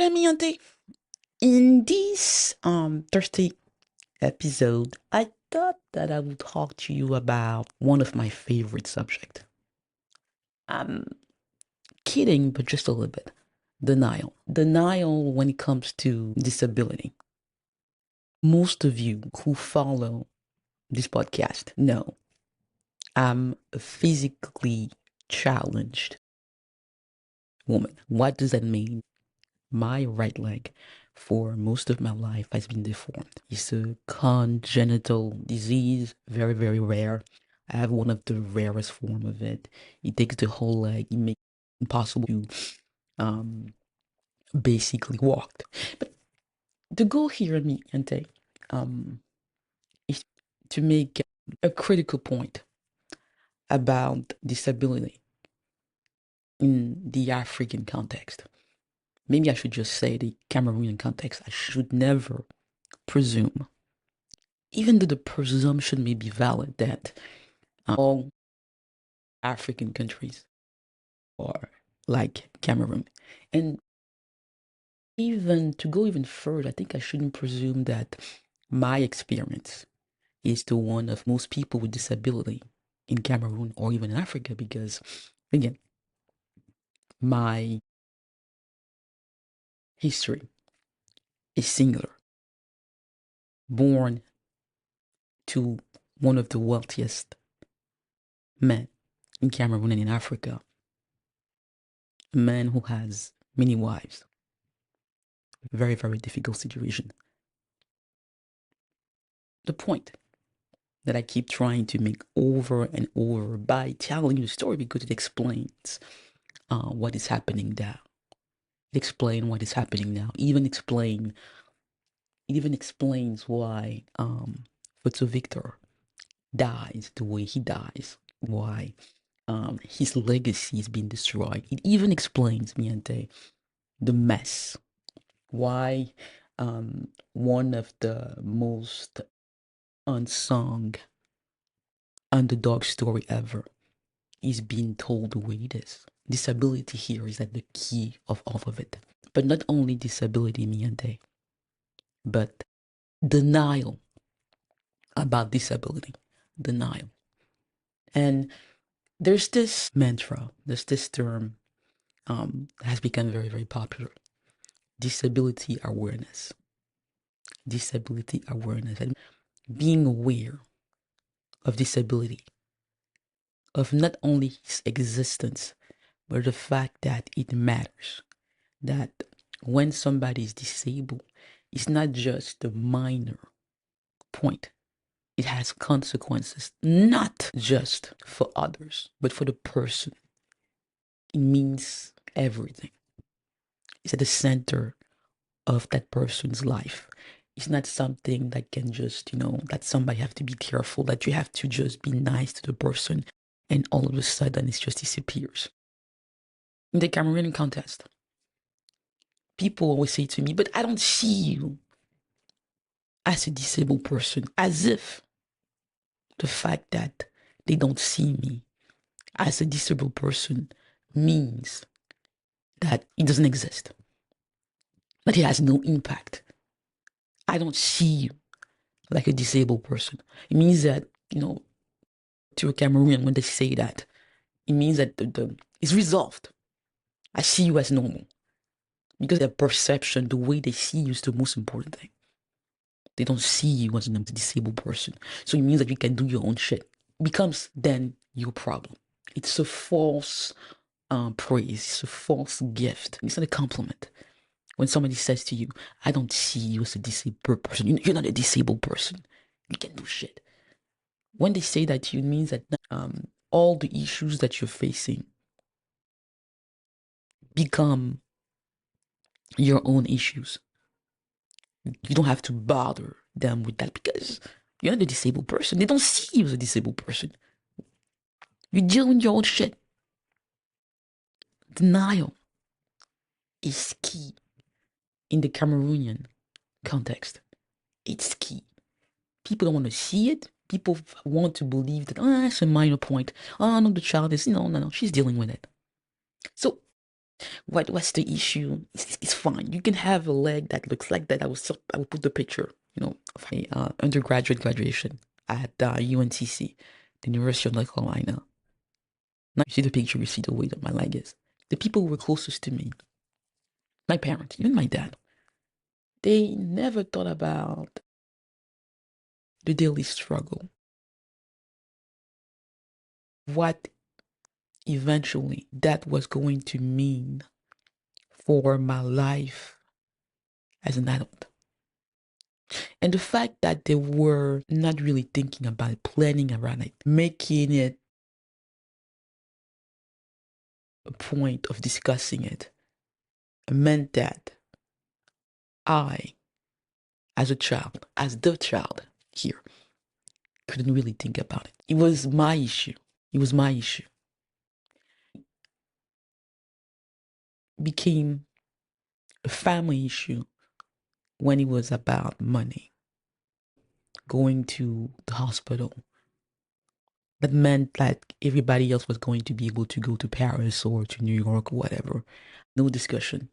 Hola, mi gente. In this Thursday episode, I thought that I would talk to you about one of my favorite subjects. I'm kidding, but just a little bit. Denial. Denial when it comes to disability. Most of you who follow this podcast know I'm a physically challenged woman. What does that mean? My right leg for most of my life has been deformed. It's a congenital disease, very, very rare. I have one of the rarest form of it. It takes the whole leg, it makes it impossible to um basically walk. But the goal here, mi gente, is to make a critical point about disability in the African context. Maybe I should just say the Cameroonian context. I should never presume, even though the presumption may be valid that all African countries are like Cameroon. And even to go even further, I think I shouldn't presume that my experience is the one of most people with disability in Cameroon or even in Africa, because again, my history is singular. Born to one of the wealthiest men in Cameroon and in Africa, a man who has many wives. Very, very difficult situation. The point that I keep trying to make over and over by telling you the story, because it explains what is happening now. It explains what is happening now. It even explains why Fotso Victor dies the way he dies. Why his legacy is being destroyed. It even explains, Miente, the mess. Why one of the most unsung underdog story ever is being told the way it is. Disability here is at the key of all of it. But not only disability, Miante, but denial about disability. Denial. And there's this mantra, there's this term has become very, very popular. Disability awareness. Disability awareness. And being aware of disability, of not only his existence, but the fact that it matters. That when somebody is disabled, it's not just a minor point. It has consequences, not just for others, but for the person. It means everything. It's at the center of that person's life. It's not something that can just, that somebody have to be careful, that you have to just be nice to the person and all of a sudden it just disappears. In the Cameroonian contest, people always say to me, but I don't see you as a disabled person, as if the fact that they don't see me as a disabled person means that it doesn't exist, that it has no impact. I don't see you like a disabled person. It means that, to a Cameroonian, when they say that, it means that it's resolved. I see you as normal. Because their perception, the way they see you is the most important thing. They don't see you as a disabled person. So it means that you can do your own shit. It becomes then your problem. It's a false praise. It's a false gift. It's not a compliment. When somebody says to you, I don't see you as a disabled person. You're not a disabled person. You can do shit. When they say that to you, it means that all the issues that you're facing become your own issues. You don't have to bother them with that because you're not a disabled person. They don't see you as a disabled person. You deal with your own shit. Denial is key in the Cameroonian context. It's key. People don't want to see it. People want to believe that, it's a minor point. Oh, no, the child is, no, she's dealing with it. So What's the issue? It's fine. You can have a leg that looks like that. I will put the picture, of my undergraduate graduation at UNCC, the University of North Carolina. Now you see the picture, you see the way that my leg is. The people who were closest to me, my parents, even my dad, they never thought about the daily struggle. What eventually that was going to mean for my life as an adult. And the fact that they were not really thinking about it, planning around it, making it a point of discussing it, meant that I, as a child, as the child here, couldn't really think about it. It was my issue. It was my issue. It became a family issue when it was about money, going to the hospital. That meant that everybody else was going to be able to go to Paris or to New York or whatever. No discussion.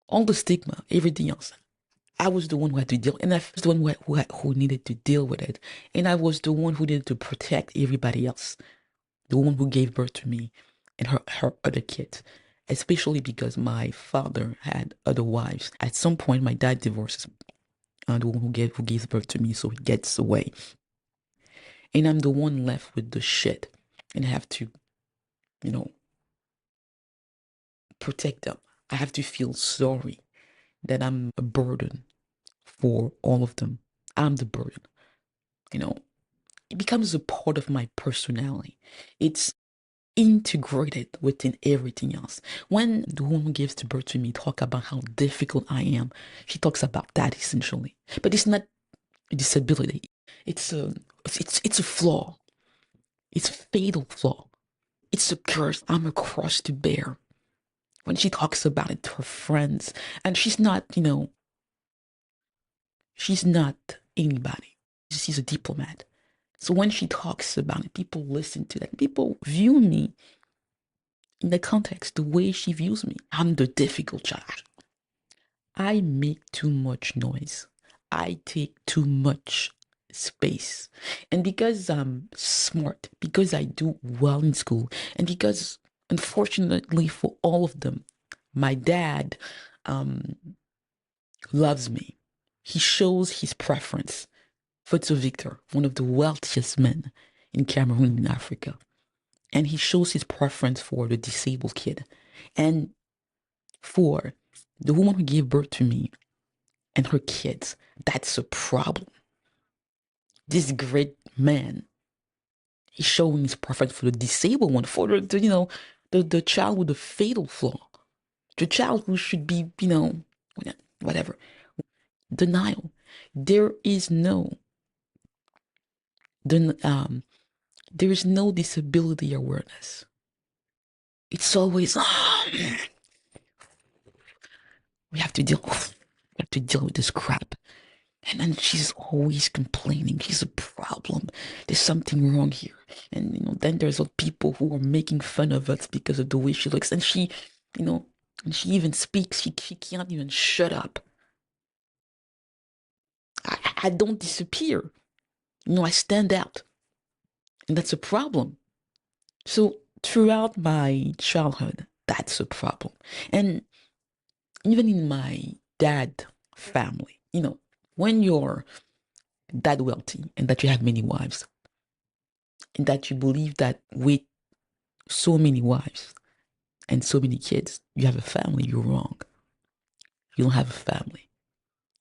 All the stigma, everything else. I was the one who had to deal, and I was the one who needed to deal with it. And I was the one who needed to protect everybody else. The woman who gave birth to me and her other kids, especially because my father had other wives. At some point, my dad divorces the woman who gives birth to me, so he gets away. And I'm the one left with the shit and I have to, you know, protect them. I have to feel sorry that I'm a burden for all of them. I'm the burden, you know. It becomes a part of my personality. It's integrated within everything else. When the woman who gives birth to me talk about how difficult I am, she talks about that essentially. But it's not a disability. It's a flaw. It's a fatal flaw. It's a curse. I'm a cross to bear. When she talks about it to her friends, and she's not anybody. She's a diplomat. So when she talks about it, people listen to that. People view me in the context, the way she views me. I'm the difficult child. I make too much noise. I take too much space. And because I'm smart, because I do well in school, and because unfortunately for all of them, my dad um, loves me. He shows his preference. Fotso Victor, one of the wealthiest men in Cameroon in Africa. And he shows his preference for the disabled kid. And for the woman who gave birth to me and her kids, that's a problem. This great man, he's showing his preference for the disabled one, for the child with a fatal flaw, the child who should be, whatever. Denial. There is no, there is no disability awareness. It's always, we have to deal with this crap. And then she's always complaining. She's a problem. There's something wrong here. And then there's people who are making fun of us because of the way she looks. And and she even speaks. She can't even shut up. I don't disappear. I stand out. And that's a problem. So throughout my childhood, that's a problem. And even in my dad family, when you're that wealthy and that you have many wives, and that you believe that with so many wives and so many kids, you have a family, you're wrong. You don't have a family.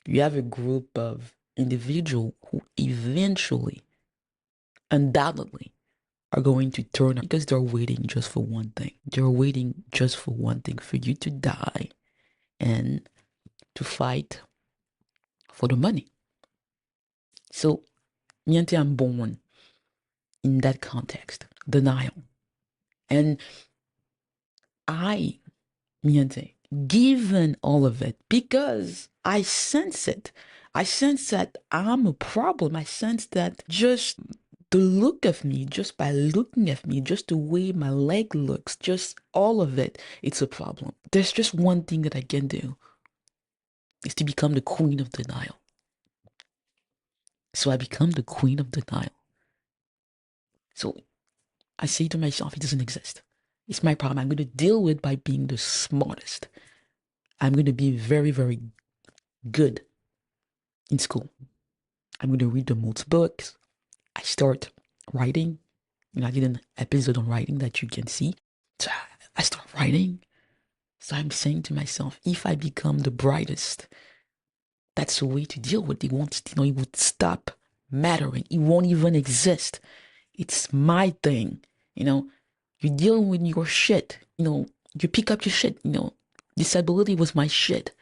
You have a group of individuals who eventually, undoubtedly, are going to turn up because they're waiting just for one thing. They're waiting just for one thing, for you to die and to fight for the money. So, Niente, I'm born in that context, denial. And I, Niente, given all of it, because I sense it. I sense that I'm a problem. I sense that just the look of me, just by looking at me, just the way my leg looks, just all of it, it's a problem. There's just one thing that I can do, is to become the queen of denial. So I become the queen of denial. So I say to myself, it doesn't exist. It's my problem. I'm going to deal with by being the smartest. I'm going to be very, very good in school. I'm going to read the most books. I start writing. I did an episode on writing that you can see. So I start writing. So I'm saying to myself, if I become the brightest, that's a way to deal with it. It would stop mattering. It won't even exist. It's my thing. You're dealing with your shit. You pick up your shit. Disability was my shit.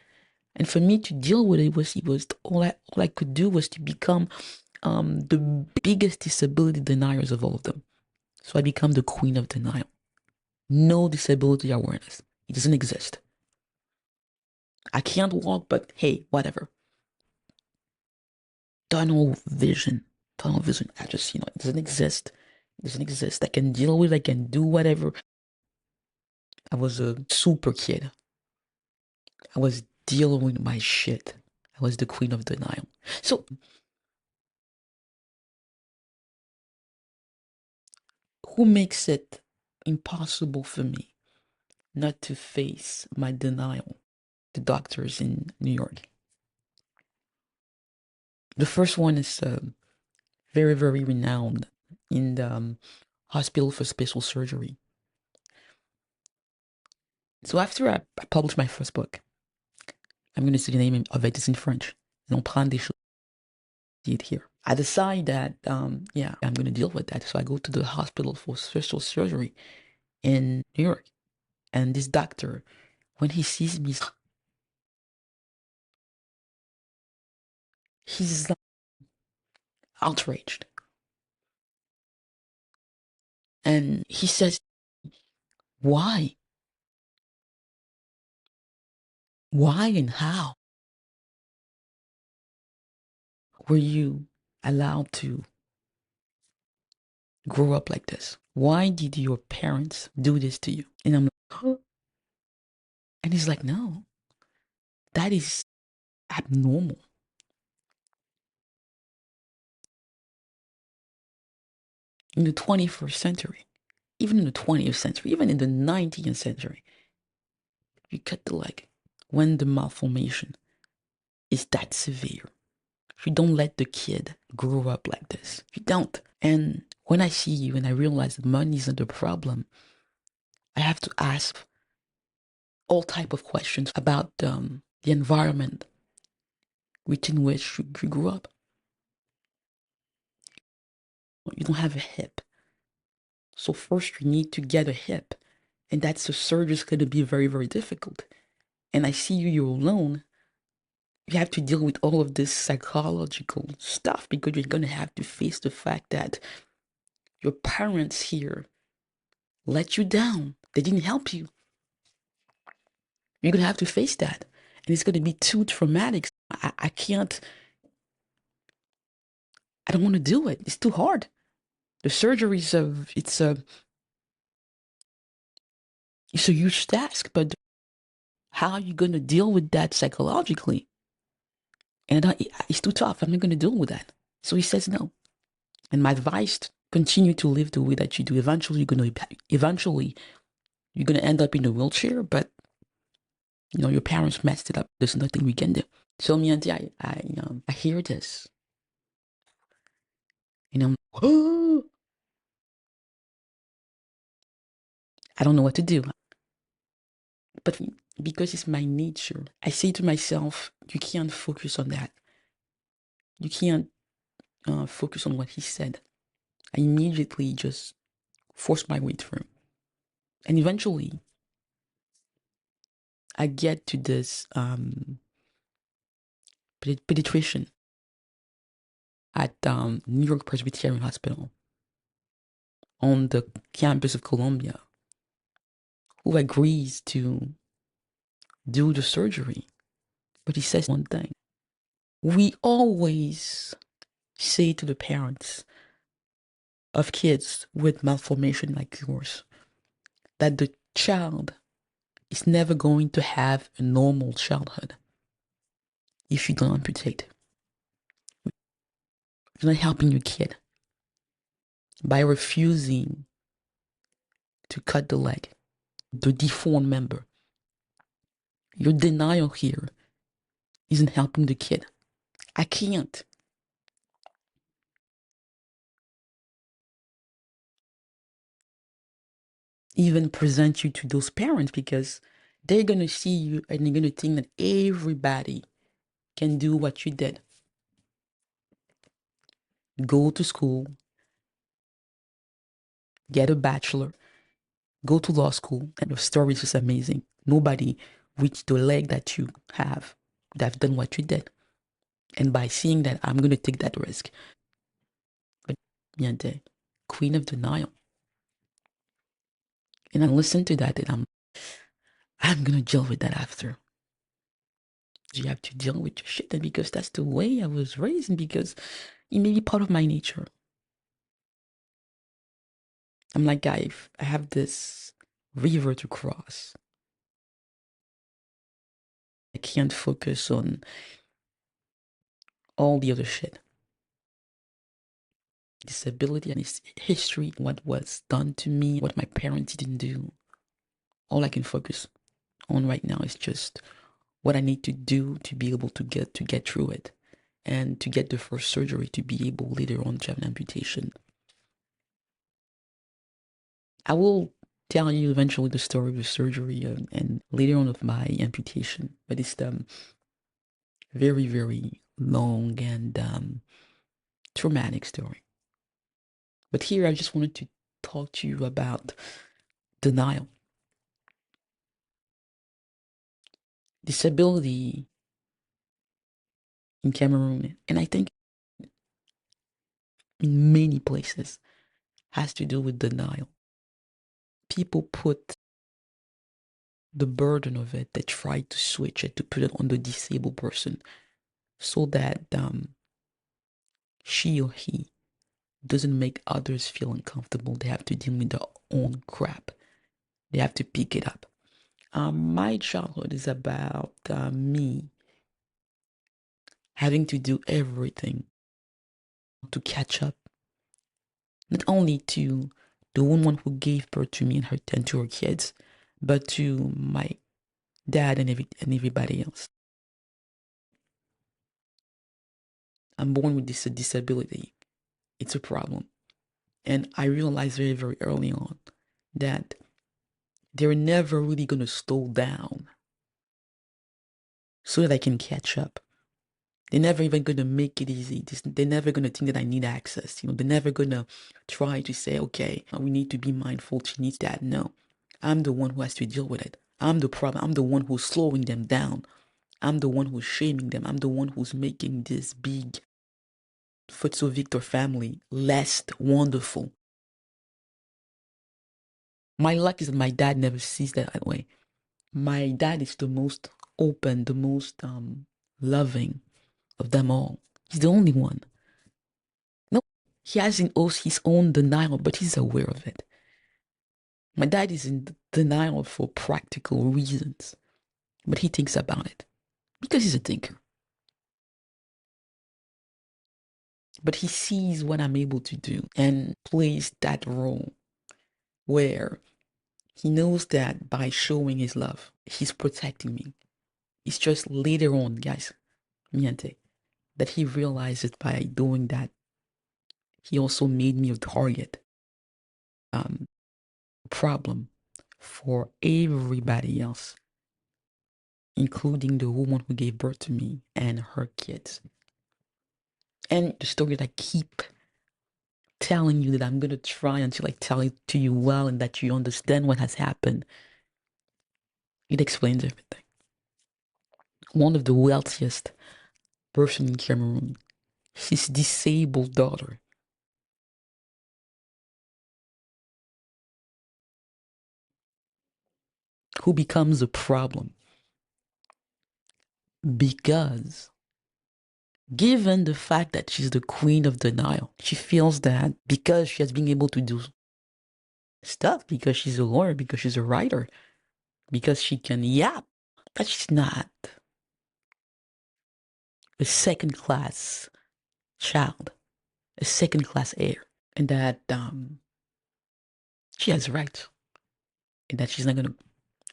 And for me to deal with it was all I could do was to become the biggest disability deniers of all of them. So I become the queen of denial. No disability awareness. It doesn't exist. I can't walk, but hey, whatever. Tunnel vision. Tunnel vision. I just, it doesn't exist. It doesn't exist. I can deal with it. I can do whatever. I was a super kid. I was dealing with my shit. I was the queen of denial. So, who makes it impossible for me not to face my denial? The doctors in New York. The first one is very, very renowned in the hospital for special surgery. So after I published my first book, I'm going to say the name of it is in French. On prend des choses. See it here. I decide that, I'm going to deal with that. So I go to the hospital for special surgery in New York. And this doctor, when he sees me, he's outraged. And he says, why? Why and how were you allowed to grow up like this? Why did your parents do this to you? And I'm like, huh? And he's like, no, that is abnormal. In the 21st century, even in the 20th century, even in the 19th century, you cut the leg when the malformation is that severe. You don't let the kid grow up like this. You don't. And when I see you and I realize that money isn't the problem, I have to ask all type of questions about the environment within which you grew up. You don't have a hip. So first you need to get a hip. And that's a surgery is going to be very, very difficult. And I see you're alone. You have to deal with all of this psychological stuff because you're going to have to face the fact that your parents here let you down. They didn't help you. You're going to have to face that. And it's going to be too traumatic. I can't, I don't want to do it. It's too hard. The surgery is it's a huge task, but how are you going to deal with that psychologically? And it's too tough. I'm not going to deal with that. So he says no. And my advice, continue to live the way that you do. Eventually, you're going to end up in a wheelchair, but your parents messed it up. There's nothing we can do. So me and I hear this. Oh, I don't know what to do. But because it's my nature, I say to myself, you can't focus on that. You can't focus on what he said. I immediately just force my way through. And eventually, I get to this pediatrician at New York Presbyterian Hospital on the campus of Columbia who agrees to do the surgery. But he says one thing. We always say to the parents, of kids with malformation like yours, that the child is never going to have a normal childhood if you don't amputate. You're not helping your kid by refusing to cut the leg, the deformed member. Your denial here isn't helping the kid. I can't even present you to those parents because they're going to see you and they're going to think that everybody can do what you did. Go to school, get a bachelor, go to law school, and your story is just amazing. Nobody reached the leg that you have that have done what you did. And by seeing that, I'm going to take that risk. But Miente, queen of denial. And I listen to that and I'm going to deal with that after. You have to deal with your shit, and because that's the way I was raised, and because it may be part of my nature. I'm like, guy, I have this river to cross. I can't focus on all the other shit. Disability and its history, what was done to me, what my parents didn't do. All I can focus on right now is just what I need to do to be able to get through it, and to get the first surgery to be able later on to have an amputation. I will tell you eventually the story of the surgery and later on of my amputation, but it's very, very long and traumatic story. But here I just wanted to talk to you about denial. Disability in Cameroon, and I think in many places, has to do with denial. People put the burden of it, they try to switch it, to put it on the disabled person so that she or he doesn't make others feel uncomfortable. They have to deal with their own crap. They have to pick it up. My childhood is about me having to do everything to catch up, not only to the woman who gave birth to me and to her kids, but to my dad and everybody else. I'm born with this disability. It's a problem. And I realized very, very early on that they're never really going to slow down so that I can catch up. They're never even going to make it easy. They're never going to think that I need access. They're never going to try to say, okay, we need to be mindful. She needs that. No, I'm the one who has to deal with it. I'm the problem. I'm the one who's slowing them down. I'm the one who's shaming them. I'm the one who's making this big Fotso Victor family less wonderful. My luck is that my dad never sees that way. My dad is the most open, the most loving of them all. He's the only one. No, he has his own denial, but he's aware of it. My dad is in denial for practical reasons, but he thinks about it because he's a thinker. But he sees what I'm able to do and plays that role where he knows that by showing his love, he's protecting me. It's just later on, guys, miente, that he realizes by doing that, he also made me a target, problem for everybody else, including the woman who gave birth to me and her kids. And the story that I keep telling you, that I'm going to try until I tell it to you well and that you understand what has happened, it explains everything. One of the wealthiest person in Cameroon, his disabled daughter, who becomes a problem because given the fact that she's the queen of denial. She feels that because she has been able to do stuff, because she's a lawyer, because she's a writer, because she can yap, that she's not a second class child, a second class heir, and that she has rights, and that she's not going to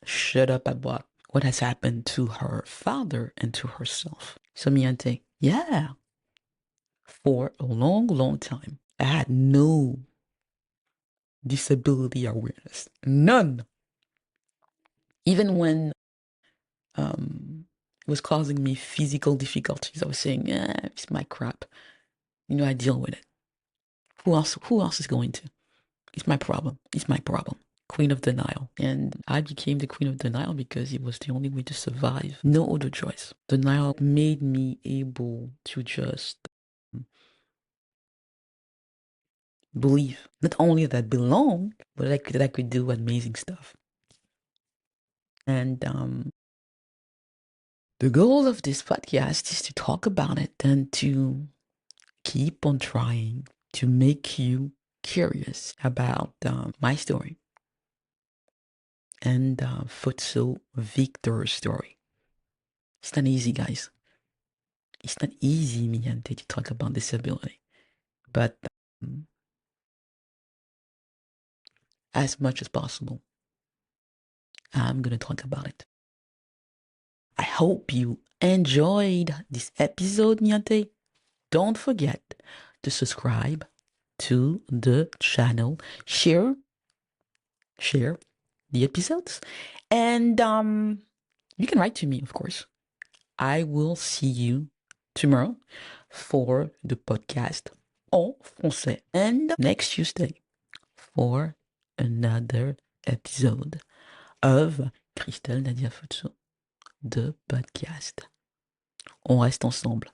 shut up about what has happened to her father and to herself. So Miante, yeah, for a long, long time, I had no disability awareness. None. Even when it was causing me physical difficulties, I was saying, it's my crap. I deal with it. Who else is going to? It's my problem. It's my problem. Queen of denial. And I became the queen of denial because it was the only way to survive. No other choice. Denial made me able to just believe not only that I belong, but that I could do amazing stuff. And the goal of this podcast is to talk about it and to keep on trying to make you curious about my story and Fotso Victor's story. It's not easy, guys. It's not easy, Miyante, to talk about disability. But as much as possible, I'm going to talk about it. I hope you enjoyed this episode, Miyante. Don't forget to subscribe to the channel, share the episodes, and you can write to me, of course. I will see you tomorrow for the podcast en français, and next Tuesday for another episode of Christelle Nadia Fotso, the podcast. On reste ensemble.